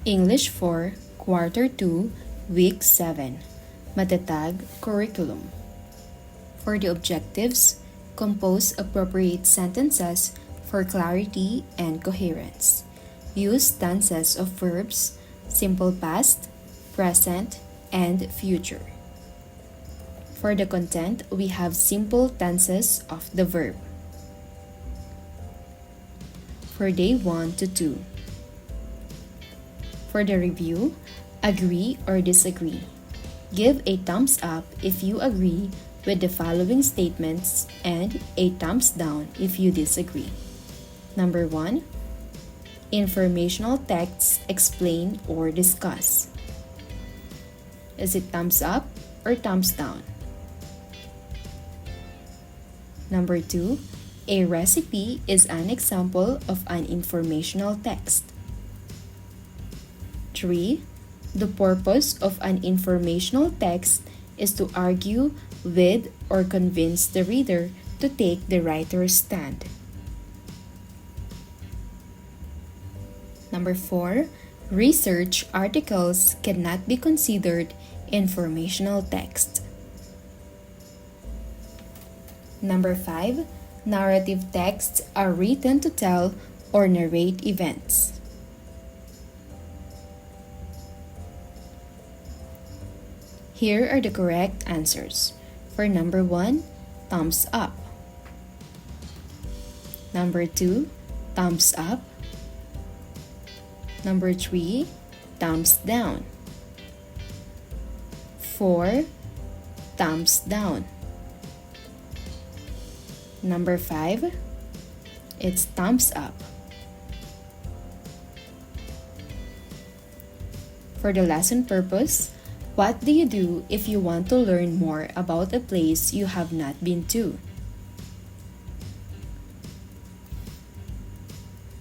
English 4, Quarter 2, Week 7. Matatag Curriculum. For the objectives, compose appropriate sentences for clarity and coherence. Use tenses of verbs, simple past, present, and future. For the content, we have simple tenses of the verb. For day 1 to 2. For the review, agree or disagree. Give a thumbs up if you agree with the following statements and a thumbs down if you disagree. Number 1. Informational texts explain or discuss. Is it thumbs up or thumbs down? Number 2. A recipe is an example of an informational text. 3. The purpose of an informational text is to argue with or convince the reader to take the writer's stand. Number 4. Research articles cannot be considered informational text. Number 5. Narrative texts are written to tell or narrate events. Here are the correct answers. For number 1, thumbs up. Number 2, thumbs up. Number 3, thumbs down. 4, thumbs down. Number 5, it's thumbs up. For the lesson purpose, what do you do if you want to learn more about a place you have not been to?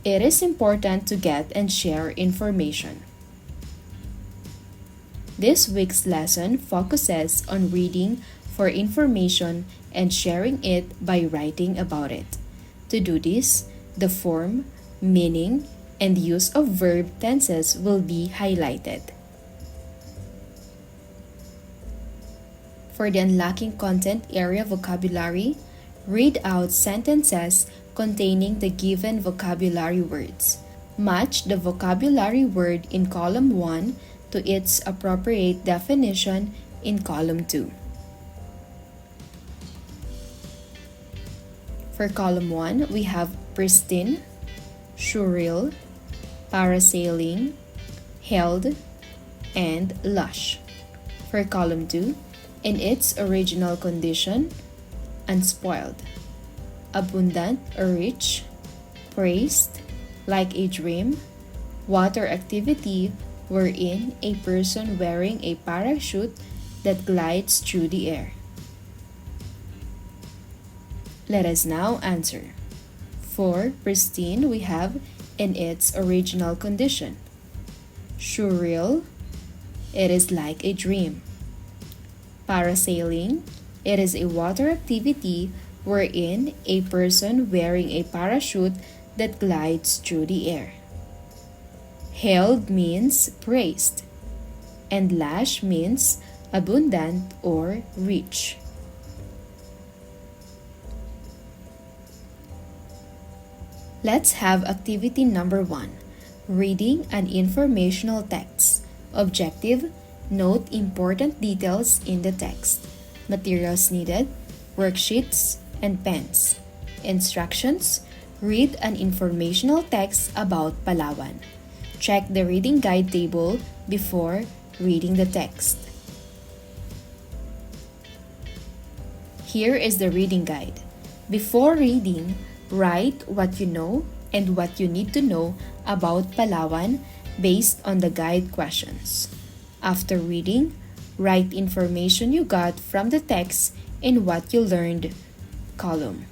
It is important to get and share information. This week's lesson focuses on reading for information and sharing it by writing about it. To do this, the form, meaning, and use of verb tenses will be highlighted. For the unlocking content area vocabulary, read out sentences containing the given vocabulary words. Match the vocabulary word in column 1 to its appropriate definition in column 2. For column 1, we have pristine, surreal, parasailing, held, and lush. For column 2, in its original condition, unspoiled, abundant or rich, praised, like a dream, water activity wherein a person wearing a parachute that glides through the air. Let us now answer. For pristine, we have in its original condition. Surreal, it is like a dream. Parasailing, it is a water activity wherein a person wearing a parachute that glides through the air. Held means praised, and lash means abundant or rich. Let's have activity number 1, reading an informational text. Objective, note important details in the text. Materials needed, worksheets, and pens. Instructions, read an informational text about Palawan. Check the reading guide table before reading the text. Here is the reading guide. Before reading, write what you know and what you need to know about Palawan based on the guide questions. After reading, write information you got from the text in what you learned column.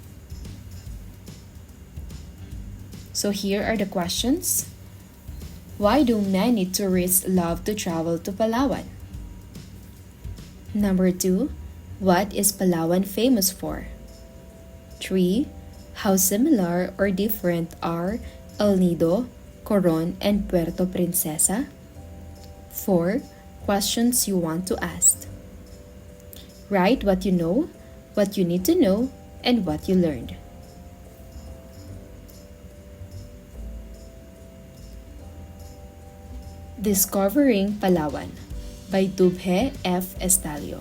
So here are the questions. Why do many tourists love to travel to Palawan? Number 2, what is Palawan famous for? 3. How similar or different are El Nido, Coron, and Puerto Princesa? 4. Questions you want to ask. Write what you know, what you need to know, and what you learned. Discovering Palawan by Dubhe F. Estalio.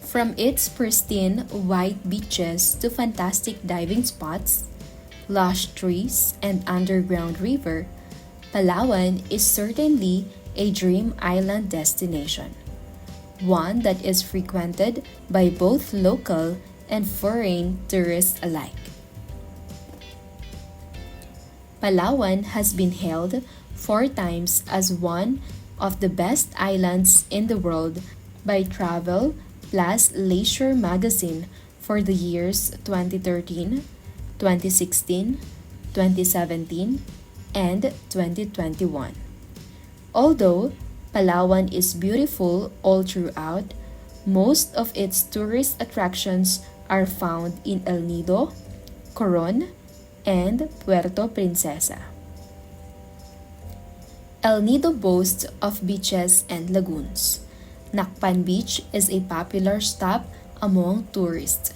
From its pristine white beaches to fantastic diving spots, lush trees, and underground river, Palawan is certainly a dream island destination, one that is frequented by both local and foreign tourists alike. Palawan has been hailed 4 times as one of the best islands in the world by Travel Plus Leisure magazine for the years 2013, 2016, 2017, and 2021. Although Palawan is beautiful all throughout, most of its tourist attractions are found in El Nido, Coron, and Puerto Princesa. El Nido boasts of beaches and lagoons. Nakpan Beach is a popular stop among tourists.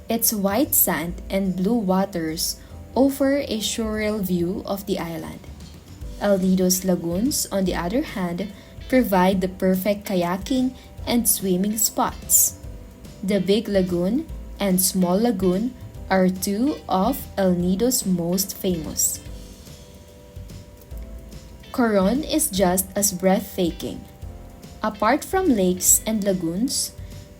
Its white sand and blue waters offer a surreal view of the island. El Nido's lagoons, on the other hand, provide the perfect kayaking and swimming spots. The Big Lagoon and Small Lagoon are 2 of El Nido's most famous. Coron is just as breathtaking. Apart from lakes and lagoons,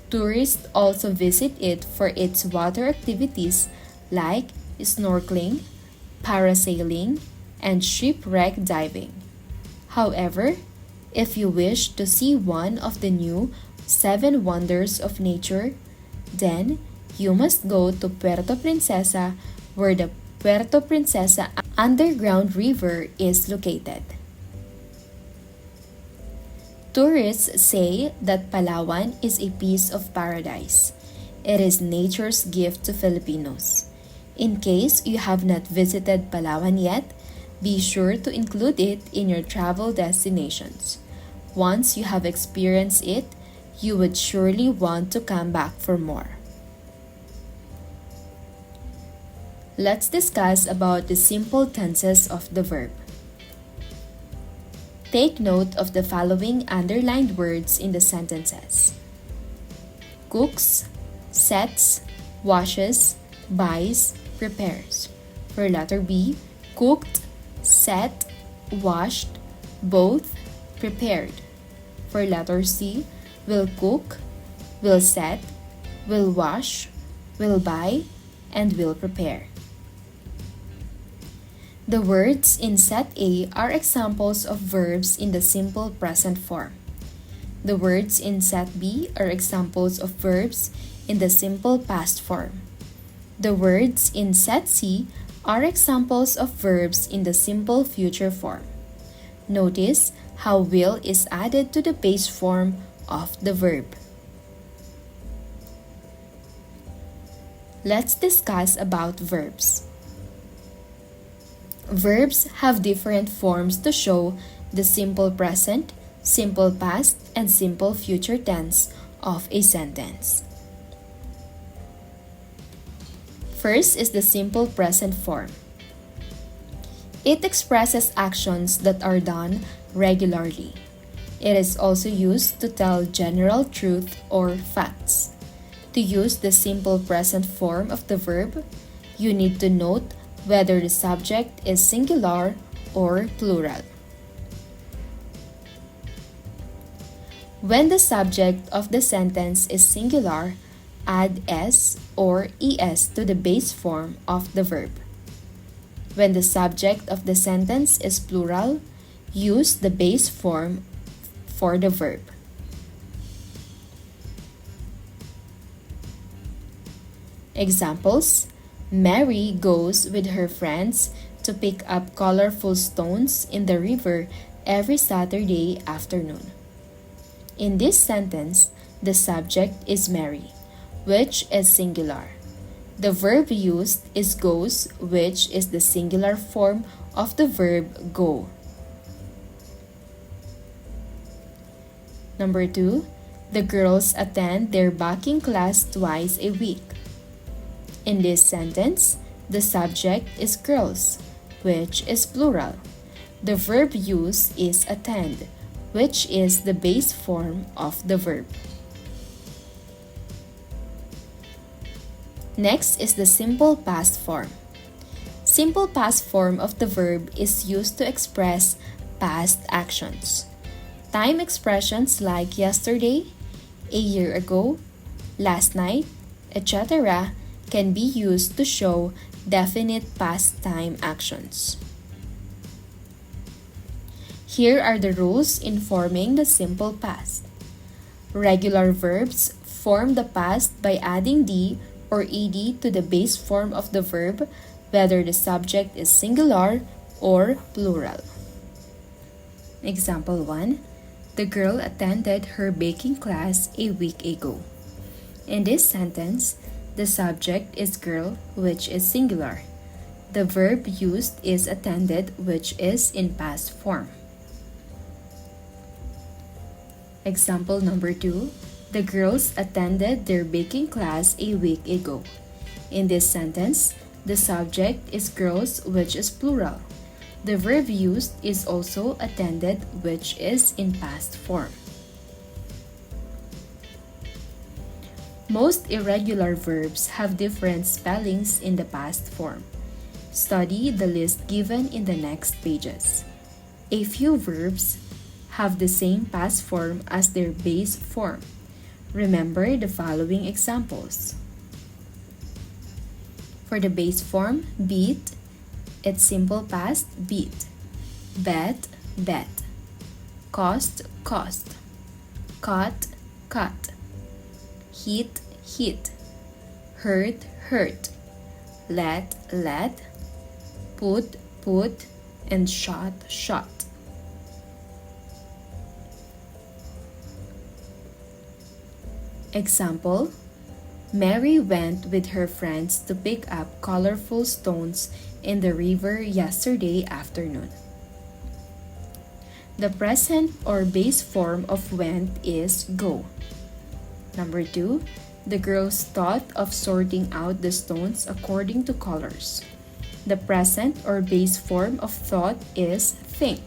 tourists also visit it for its water activities like snorkeling, parasailing, and shipwreck diving. However, if you wish to see one of the new 7 wonders of nature, then you must go to Puerto Princesa, where the Puerto Princesa underground river is located. Tourists say that Palawan is a piece of paradise. It is nature's gift to Filipinos. In case you have not visited Palawan yet, be sure to include it in your travel destinations. Once you have experienced it, you would surely want to come back for more. Let's discuss about the simple tenses of the verb. Take note of the following underlined words in the sentences: cooks, sets, washes, buys, prepares. For letter B, cooked, set, washed, both, prepared. For letter C, will cook, will set, will wash, will buy, and will prepare. The words in set A are examples of verbs in the simple present form. The words in set B are examples of verbs in the simple past form. The words in set C are examples of verbs in the simple future form. Notice how will is added to the base form of the verb. Let's discuss about verbs. Verbs have different forms to show the simple present, simple past, and simple future tense of a sentence. First is the simple present form. It expresses actions that are done regularly. It is also used to tell general truth or facts. To use the simple present form of the verb, you need to note whether the subject is singular or plural. When the subject of the sentence is singular, add s or es to the base form of the verb. When the subject of the sentence is plural, use the base form for the verb. Examples: Mary goes with her friends to pick up colorful stones in the river every Saturday afternoon. In this sentence, the subject is Mary, which is singular. The verb used is goes, which is the singular form of the verb go. Number 2, the girls attend their baking class twice a week. In this sentence, the subject is girls, which is plural. The verb used is attend, which is the base form of the verb. Next is the simple past form. Simple past form of the verb is used to express past actions. Time expressions like yesterday, a year ago, last night, etc. can be used to show definite past time actions. Here are the rules in forming the simple past. Regular verbs form the past by adding "d" or "ed" to the base form of the verb, whether the subject is singular or plural. Example 1. The girl attended her baking class a week ago. In this sentence, the subject is girl, which is singular. The verb used is attended, which is in past form. Example number 2. The girls attended their baking class a week ago. In this sentence, the subject is girls, which is plural. The verb used is also attended, which is in past form. Most irregular verbs have different spellings in the past form. Study the list given in the next pages. A few verbs have the same past form as their base form. Remember the following examples. For the base form, beat, its simple past, beat. Bet, bet. Cost, cost. Cut, cut. Hit, hit. Hurt, hurt. Let, let. Put, put. And shot, shot. Example: Mary went with her friends to pick up colorful stones in the river yesterday afternoon. The present or base form of went is go. Number 2, the girls thought of sorting out the stones according to colors. The present or base form of thought is think.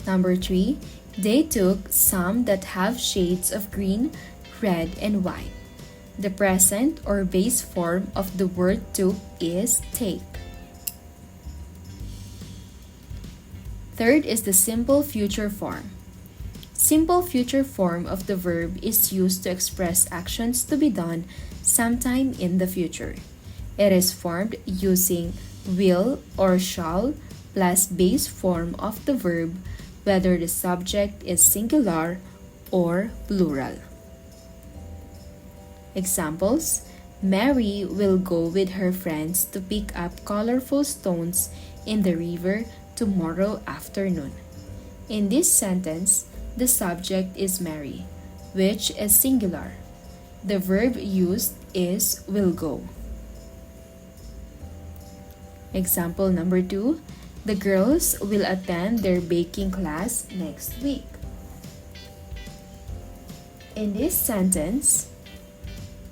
Number 3, they took some that have shades of green, red, and white. The present or base form of the word took is take. Third is the simple future form. Simple future form of the verb is used to express actions to be done sometime in the future. It is formed using will or shall plus base form of the verb, whether the subject is singular or plural. Examples: Mary will go with her friends to pick up colorful stones in the river tomorrow afternoon. In this sentence, the subject is Mary, which is singular. The verb used is will go. Example number 2, the girls will attend their baking class next week. In this sentence,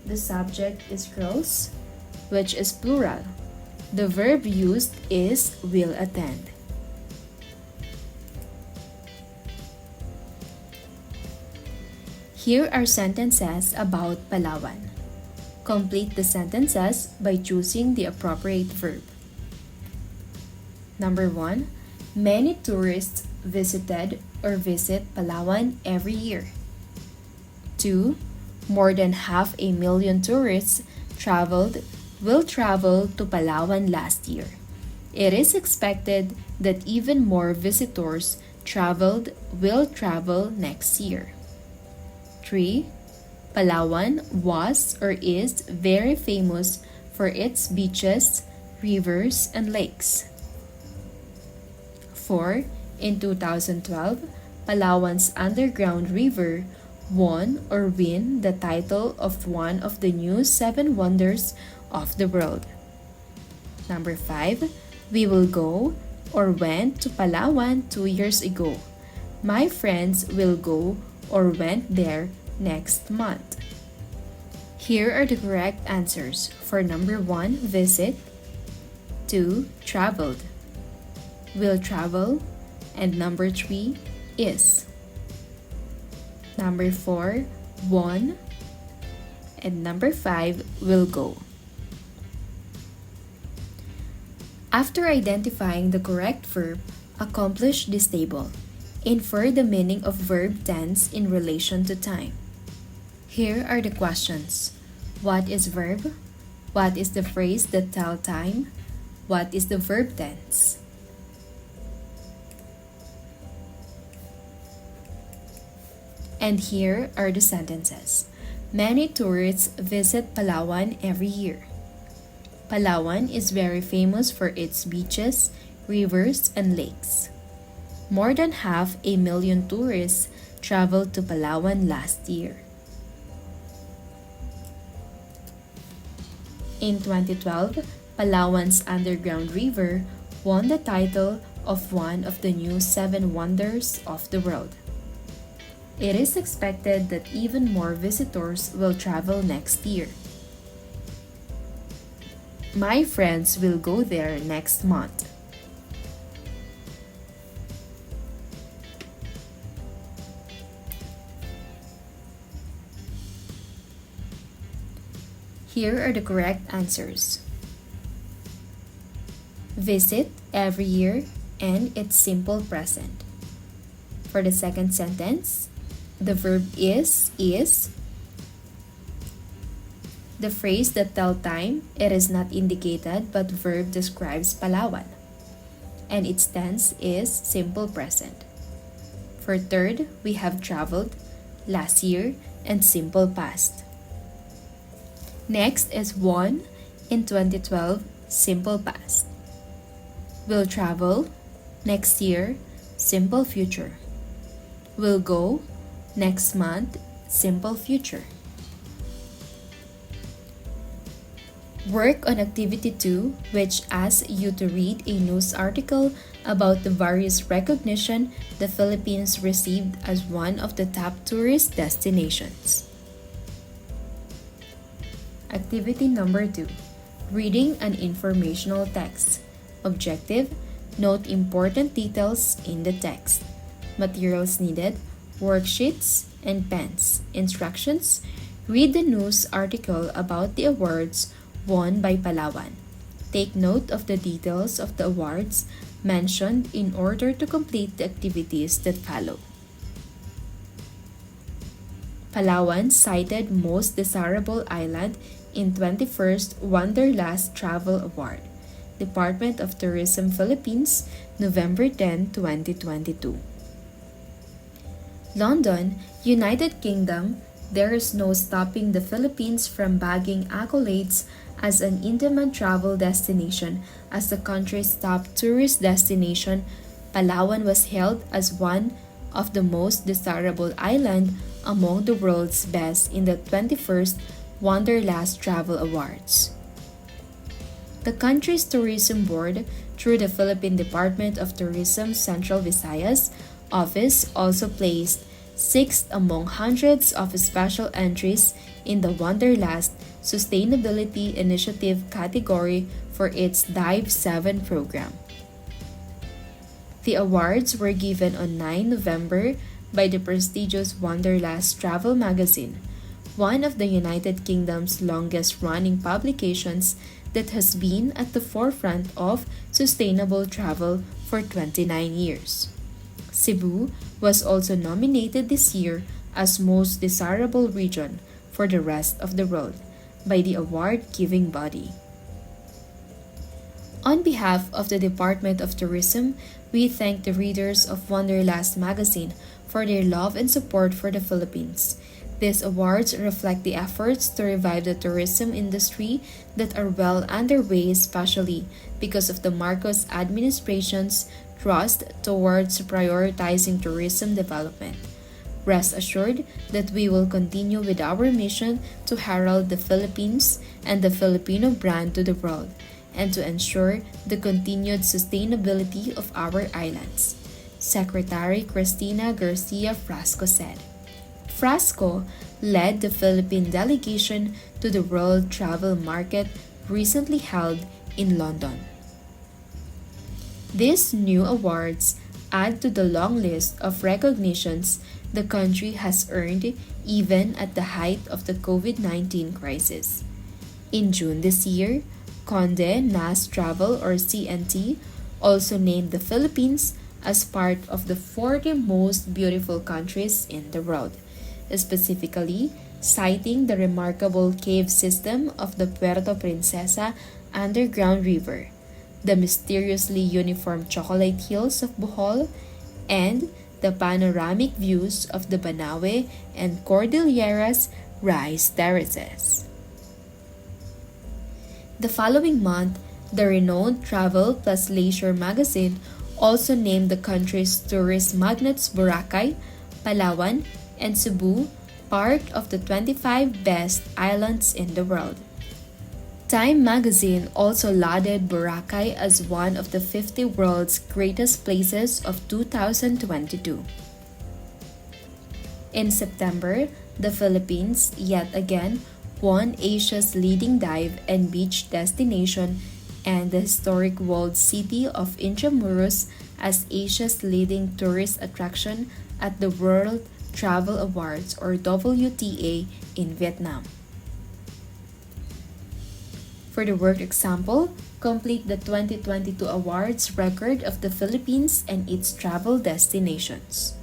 the subject is girls, which is plural. The verb used is will attend. Here are sentences about Palawan. Complete the sentences by choosing the appropriate verb. Number 1, many tourists visited or visit Palawan every year. 2, more than 500,000 tourists will travel to Palawan last year. It is expected that even more visitors will travel next year. 3, Palawan was or is very famous for its beaches, rivers, and lakes. 4, in 2012, Palawan's underground river won or win the title of one of the new 7 wonders of the world. Number 5, we will go or went to Palawan 2 years ago. My friends will go or went there next month. Here are the correct answers for number 1, visit, 2, traveled, will travel, and number 3, is. Number 4, won, and number 5, will go. After identifying the correct verb, accomplish this table. Infer the meaning of verb tense in relation to time. Here are the questions. What is verb? What is the phrase that tell time? What is the verb tense? And here are the sentences. Many tourists visit Palawan every year. Palawan is very famous for its beaches, rivers, and lakes. More than 500,000 tourists traveled to Palawan last year. In 2012, Palawan's underground river won the title of one of the new 7 wonders of the world. It is expected that even more visitors will travel next year. My friends will go there next month. Here are the correct answers. Visit every year and its simple present. For the second sentence, the verb is. The phrase that tell time, it is not indicated but verb describes Palawan. And its tense is simple present. For third, we have traveled, last year, and simple past. Next is won in 2012, simple past. Will travel, next year, simple future. Will go, next month, simple future. Work on activity 2, which asks you to read a news article about the various recognition the Philippines received as one of the top tourist destinations. Activity number 2, reading an informational text. Objective, note important details in the text. Materials needed, worksheets and pens. Instructions, read the news article about the awards won by Palawan. Take note of the details of the awards mentioned in order to complete the activities that follow. Palawan cited Most Desirable Island in 21st Wanderlust Travel Award. Department of Tourism Philippines, November 10, 2022. London, United Kingdom, there is no stopping the Philippines from bagging accolades as an in-demand travel destination. As the country's top tourist destination, Palawan was hailed as one of the most desirable island among the world's best in the 21st Wanderlust Travel Awards. The country's tourism board, through the Philippine Department of Tourism Central Visayas Office, also placed 6th among hundreds of special entries in the Wanderlust Sustainability Initiative category for its Dive 7 program. The awards were given on 9 November by the prestigious Wanderlust Travel magazine, one of the United Kingdom's longest-running publications that has been at the forefront of sustainable travel for 29 years. Cebu was also nominated this year as Most Desirable Region for the rest of the world by the award-giving body. On behalf of the Department of Tourism, we thank the readers of Wanderlust magazine for their love and support for the Philippines. These awards reflect the efforts to revive the tourism industry that are well underway, especially because of the Marcos administration's thrust towards prioritizing tourism development. Rest assured that we will continue with our mission to herald the Philippines and the Filipino brand to the world, and to ensure the continued sustainability of our islands, Secretary Cristina Garcia Frasco said. Frasco led the Philippine delegation to the World Travel Market recently held in London. These new awards add to the long list of recognitions the country has earned even at the height of the COVID-19 crisis. In June this year, Condé Nast Travel or CNT also named the Philippines as part of the 40 most beautiful countries in the world, specifically citing the remarkable cave system of the Puerto Princesa underground river, the mysteriously uniform chocolate hills of Bohol, and the panoramic views of the Banawe and Cordilleras rice terraces. The following month, the renowned Travel plus Leisure magazine also named the country's tourist magnets Boracay, Palawan, and Cebu part of the 25 best islands in the world. Time magazine also lauded Boracay as one of the 50 world's greatest places of 2022. In September, the Philippines yet again won Asia's leading dive and beach destination and the historic walled city of Intramuros as Asia's leading tourist attraction at the World Travel Awards or WTA in Vietnam. For the work example, complete the 2022 awards record of the Philippines and its travel destinations.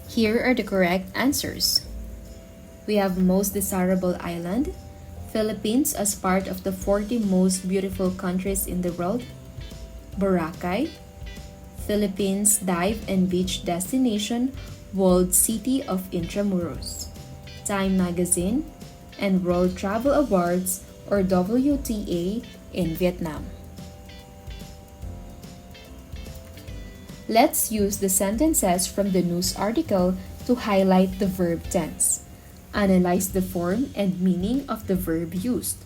Here are the correct answers. We have most desirable island, Philippines as part of the 40 most beautiful countries in the world, Boracay, Philippines dive and beach destination, walled city of Intramuros, Time magazine, and World Travel Awards or WTA in Vietnam. Let's use the sentences from the news article to highlight the verb tense. Analyze the form and meaning of the verb used.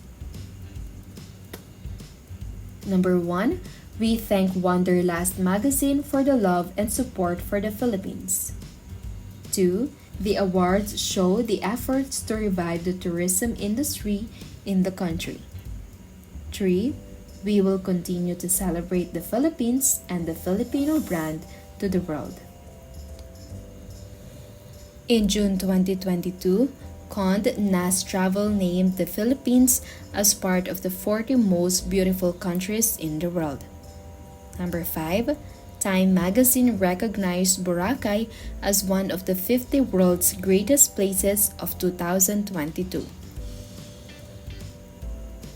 Number 1, we thank Wanderlust magazine for the love and support for the Philippines. 2, the awards show the efforts to revive the tourism industry in the country. 3, we will continue to celebrate the Philippines and the Filipino brand to the world. In June 2022, Condé Nast Travel named the Philippines as part of the 40 most beautiful countries in the world. Number 5, Time magazine recognized Boracay as one of the 50 world's greatest places of 2022.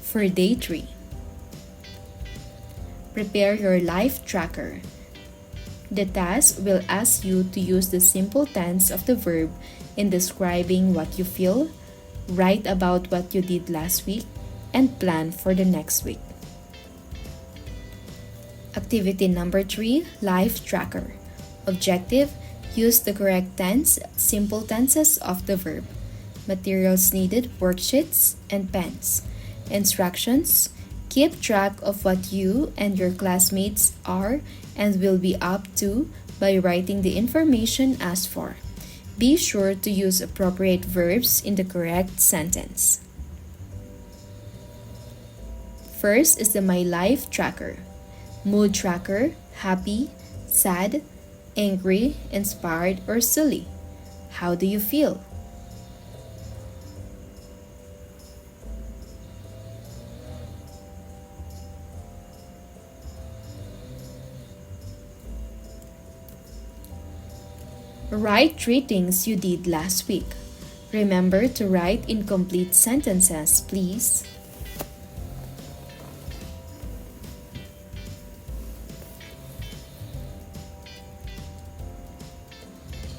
For day 3, prepare your life tracker. The task will ask you to use the simple tense of the verb in describing what you feel, write about what you did last week, and plan for the next week. Activity number 3, Life Tracker. Objective, use the correct tense, simple tenses of the verb. Materials needed, worksheets and pens. Instructions, keep track of what you and your classmates are and will be up to by writing the information asked for. Be sure to use appropriate verbs in the correct sentence. First is the My Life Tracker. Mood tracker, happy, sad, angry, inspired, or silly. How do you feel? Write 3 things you did last week. Remember to write incomplete sentences, please.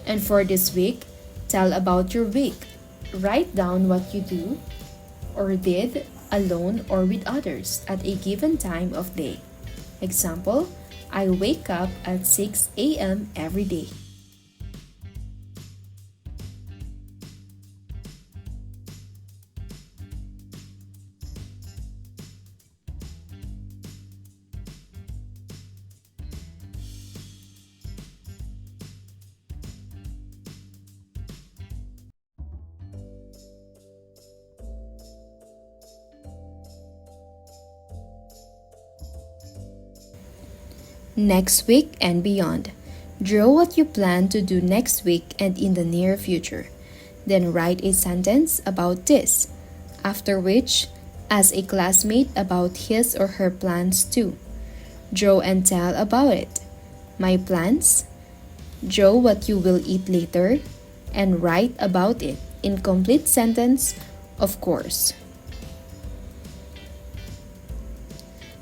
And for this week, tell about your week. Write down what you do or did alone or with others at a given time of day. Example, I wake up at 6 a.m. every day. next week, and beyond. Draw what you plan to do next week and in the near future. Then write a sentence about this, after which, ask a classmate about his or her plans too. Draw and tell about it. My plans? Draw what you will eat later, and write about it in complete sentence, of course.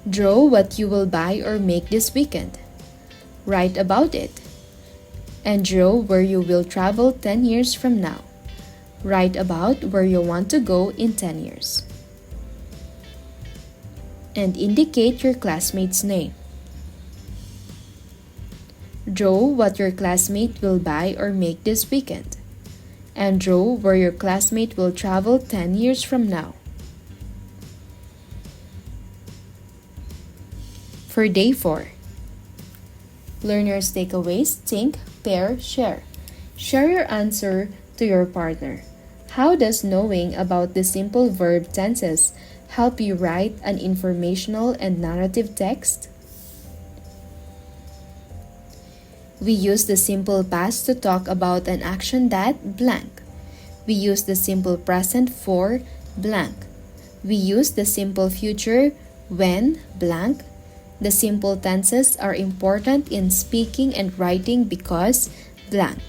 Draw what you will buy or make this weekend. Write about it. And draw where you will travel 10 years from now. Write about where you want to go in 10 years. And indicate your classmate's name. Draw what your classmate will buy or make this weekend. And draw where your classmate will travel 10 years from now. For day 4. Learners' takeaways: think, pair, share. Share your answer to your partner. How does knowing about the simple verb tenses help you write an informational and narrative text? We use the simple past to talk about an action that blank. We use the simple present for blank. We use the simple future when blank. The simple tenses are important in speaking and writing because blank.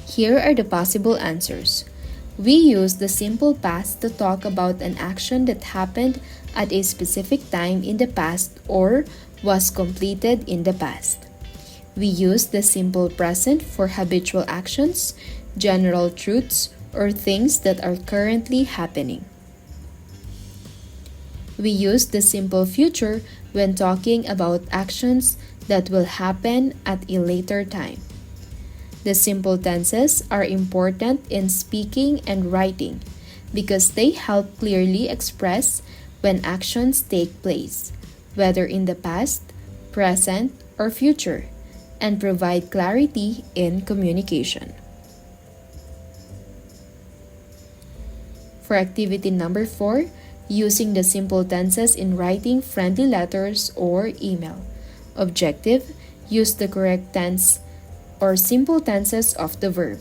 Here are the possible answers. We use the simple past to talk about an action that happened at a specific time in the past or was completed in the past. We use the simple present for habitual actions, general truths, or things that are currently happening. We use the simple future when talking about actions that will happen at a later time. The simple tenses are important in speaking and writing because they help clearly express when actions take place, whether in the past, present, or future, and provide clarity in communication. For activity number 4, using the simple tenses in writing friendly letters or email. Objective: use the correct tense or simple tenses of the verb.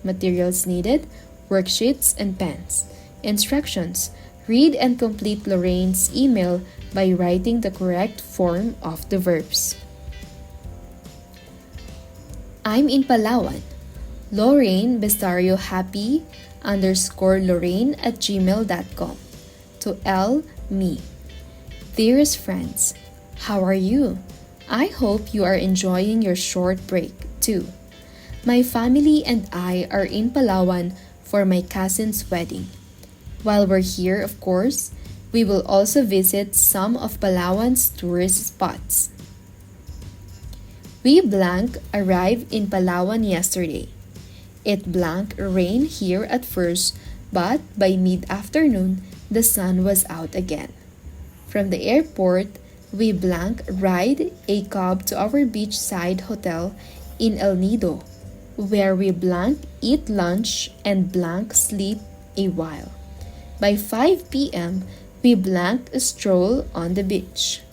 Materials needed: worksheets and pens. Instructions: read and complete Lorraine's email by writing the correct form of the verbs. I'm in Palawan. Lorraine Bestario Happy _Lorraine@gmail.com. To L. Me. Dearest friends, how are you? I hope you are enjoying your short break too. My family and I are in Palawan for my cousin's wedding. While we're here, of course, we will also visit some of Palawan's tourist spots. We blank arrived in Palawan yesterday. It blank rained here at first, but by mid-afternoon, the sun was out again. From the airport, we blank ride a cab to our beachside hotel in El Nido, where we blank eat lunch and blank sleep a while. By 5 p.m., we blank stroll on the beach.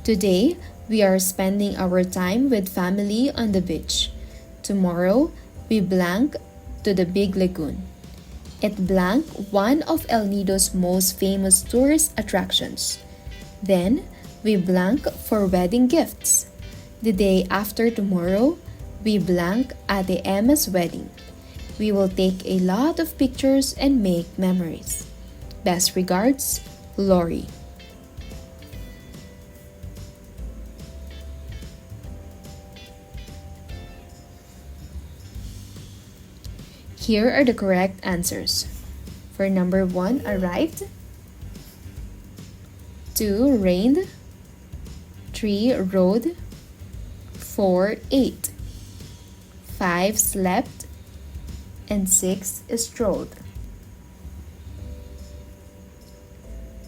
Today, we are spending our time with family on the beach. Tomorrow, we blank to the Big Lagoon. It blank one of El Nido's most famous tourist attractions. Then, we blank for wedding gifts. The day after tomorrow, we blank at the Emma's wedding. We will take a lot of pictures and make memories. Best regards, Lori. Here are the correct answers. For number 1, arrived. 2, rained. 3, rode. 4, ate. 5, slept. And 6, strolled.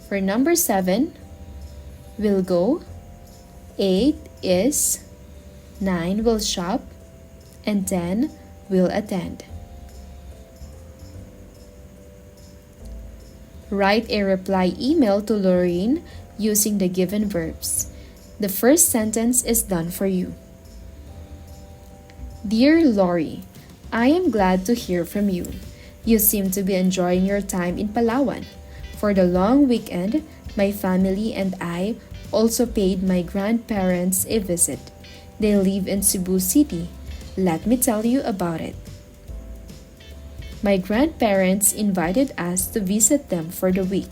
For number 7, will go. 8 is. 9 will shop. And 10 will attend. Write a reply email to Lorraine using the given verbs. The first sentence is done for you. Dear Lori, I am glad to hear from you. You seem to be enjoying your time in Palawan. For the long weekend, my family and I also paid my grandparents a visit. They live in Cebu City. Let me tell you about it. My grandparents invited us to visit them for the week.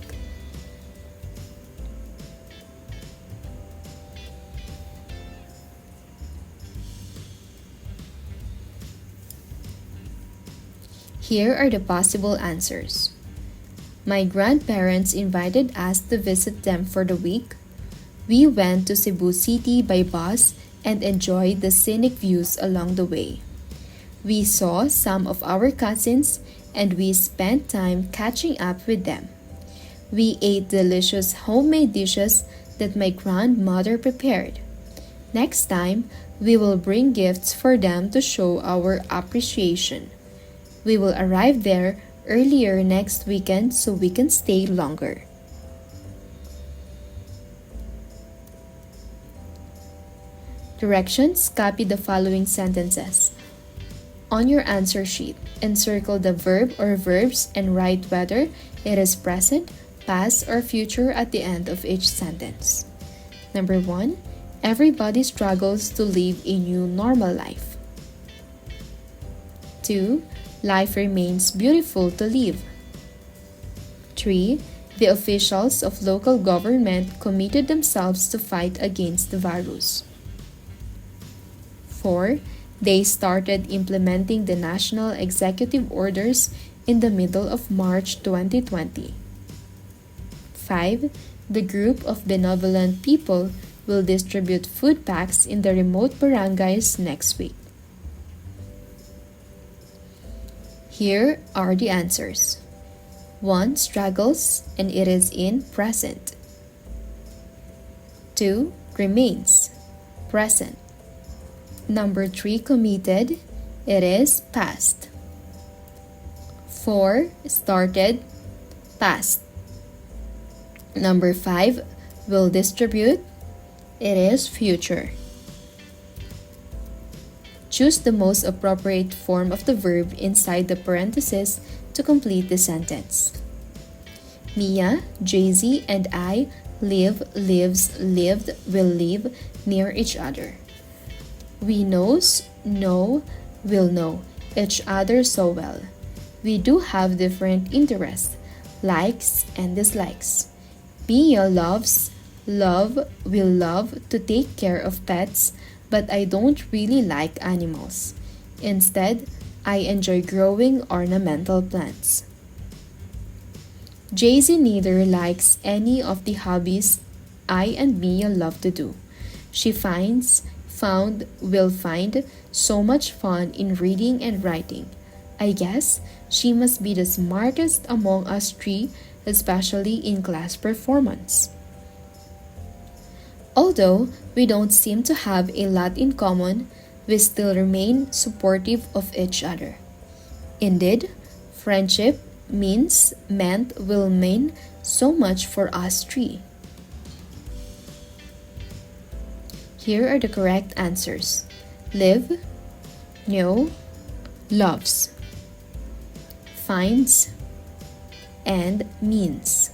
Here are the possible answers. My grandparents invited us to visit them for the week. We went to Cebu City by bus and enjoyed the scenic views along the way. We saw some of our cousins and we spent time catching up with them. We ate delicious homemade dishes that my grandmother prepared. Next time, we will bring gifts for them to show our appreciation. We will arrive there earlier next weekend so we can stay longer. Directions: copy the following sentences. On your answer sheet, encircle the verb or verbs and write whether it is present, past, or future at the end of each sentence. Number 1. Everybody struggles to live a new normal life. 2. Life remains beautiful to live. 3. The officials of local government committed themselves to fight against the virus. 4. They started implementing the national executive orders in the middle of March 2020. 5. The group of benevolent people will distribute food packs in the remote barangays next week. Here are the answers. 1. Struggles, and it is in present. 2. Remains, present. Number 3. Committed, it is past. 4. Started, past. Number 5. Will distribute, it is future. Choose the most appropriate form of the verb inside the parentheses to complete the sentence. Mia, Jay-Z, and I live, lives, lived, will live near each other. We know, will know each other so well. We do have different interests, likes and dislikes. Mia loves, will love to take care of pets, but I don't really like animals. Instead, I enjoy growing ornamental plants. Jay-Z neither likes any of the hobbies I and Mia love to do. She will find so much fun in reading and writing. I guess she must be the smartest among us three, especially in class performance. Although we don't seem to have a lot in common, we still remain supportive of each other. Indeed, friendship will mean so much for us three. Here are the correct answers. Live, know, loves, finds, and means.